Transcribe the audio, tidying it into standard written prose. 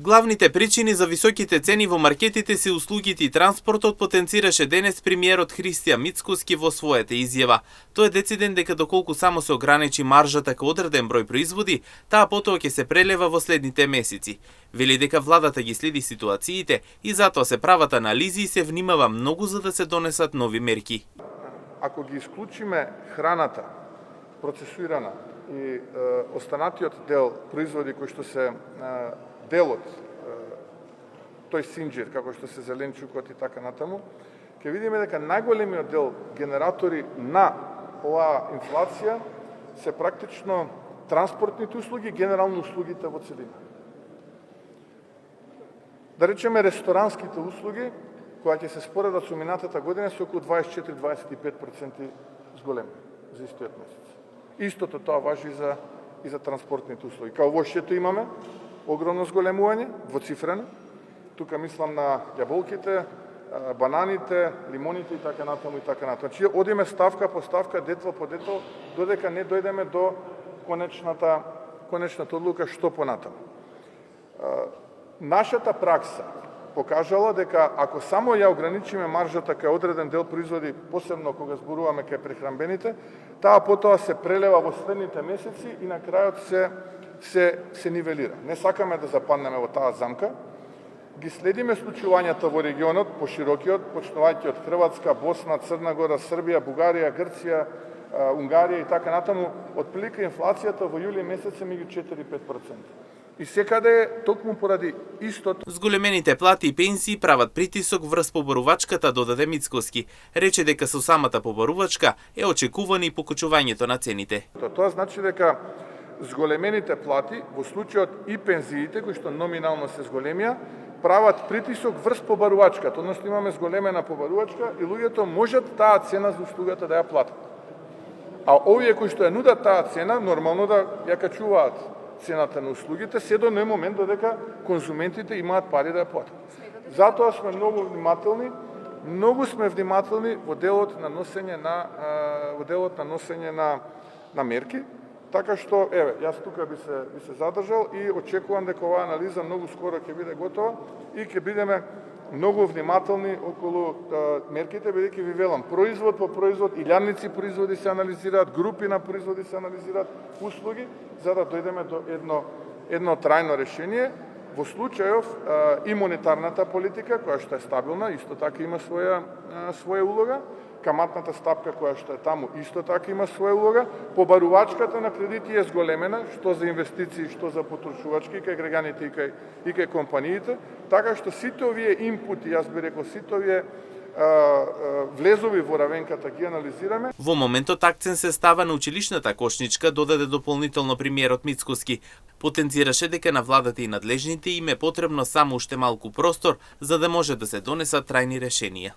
Главните причини за високите цени во маркетите се услугите и транспортот, потенцираше денес премиерот Христијан Мицкоски во својата изјава. Тој е дециден дека доколку само се ограничи маржата кај одреден број производи, таа потоа ќе се прелева во следните месеци. Вели дека владата ги следи ситуациите и затоа се прават анализи и се внимава многу за да се донесат нови мерки. Ако ги исклучиме храната, процесуирана и останатиот дел производи кои што се делот, тој синџир, како што се зеленчукот и така натаму, ќе видиме дека најголемиот дел генератори на оваа инфлација се практично транспортните услуги, генерално услугите во целина. Да речеме ресторанските услуги, која ќе се споредат со минатата година, се околу 24-25% зголеми за истиот месец. Истото тоа важи и за транспортните услуги. Као овошјето имаме огромно зголемување, двоцифрено. Тука мислам на јаболките, бананите, лимоните и така натаму и така натаму. Значи одиме ставка по ставка, детал по детал, додека не дојдеме до конечната одлука што понатаму. Нашата пракса покажала дека ако само ја ограничиме маржата кај одреден дел производи, посебно кога зборуваме кај прехранбените, таа потоа се прелева во следните месеци и на крајот се нивелира. Не сакаме да западнеме во таа замка. Ги следиме случувањата во регионот, поширокиот, почнувајќи од Хрватска, Босна, Црна Гора, Србија, Бугарија, Грција, Унгарија и така натаму. Отприлика инфлацијата во јули месец е меѓу 4-5%. И секаде токму поради истото. Зголемените плати и пенсии прават притисок врз побарувачката, додаде Мицкоски. Рече дека со самата побарувачка е очекувано и покачувањето на цените. Тоа значи дека зголемените плати, во случајот и пензиите, кои што номинално се зголемија, прават притисок врз побарувачката, односно имаме зголемена побарувачка и луѓето можат таа цена за услугата да ја платат. А овие кои што ја нудат таа цена, нормално да ја качуваат цената на услугите, се до оној момент додека конзументите имаат пари да ја платат. Затоа сме многу внимателни, во делот на носење на мерки, така што еве, јас тука би се задржал и очекувам дека оваа анализа многу скоро ќе биде готова и ќе бидеме многу внимателни околу мерките, бидејќи ви велам, производ по производ, илјадници производи се анализираат, групи на производи се анализираат, услуги, за да дојдеме до едно трајно решение. Во случајов и монетарната политика, која што е стабилна, исто така има своја улога, каматната стапка која што е таму исто така има своја улога, побарувачката на кредити е зголемена, што за инвестиции, што за потрошувачки кај граѓаните и кај компаниите, така што сите овие инпути, јас би рекол, сите овие влезови во равенката ги анализираме. Во моментот акцент се става на училишната кошничка, додаде дополнително премиерот Мицкоски. Потенцираше дека на владата и надлежните им е потребно само уште малку простор за да може да се донесат трајни решенија.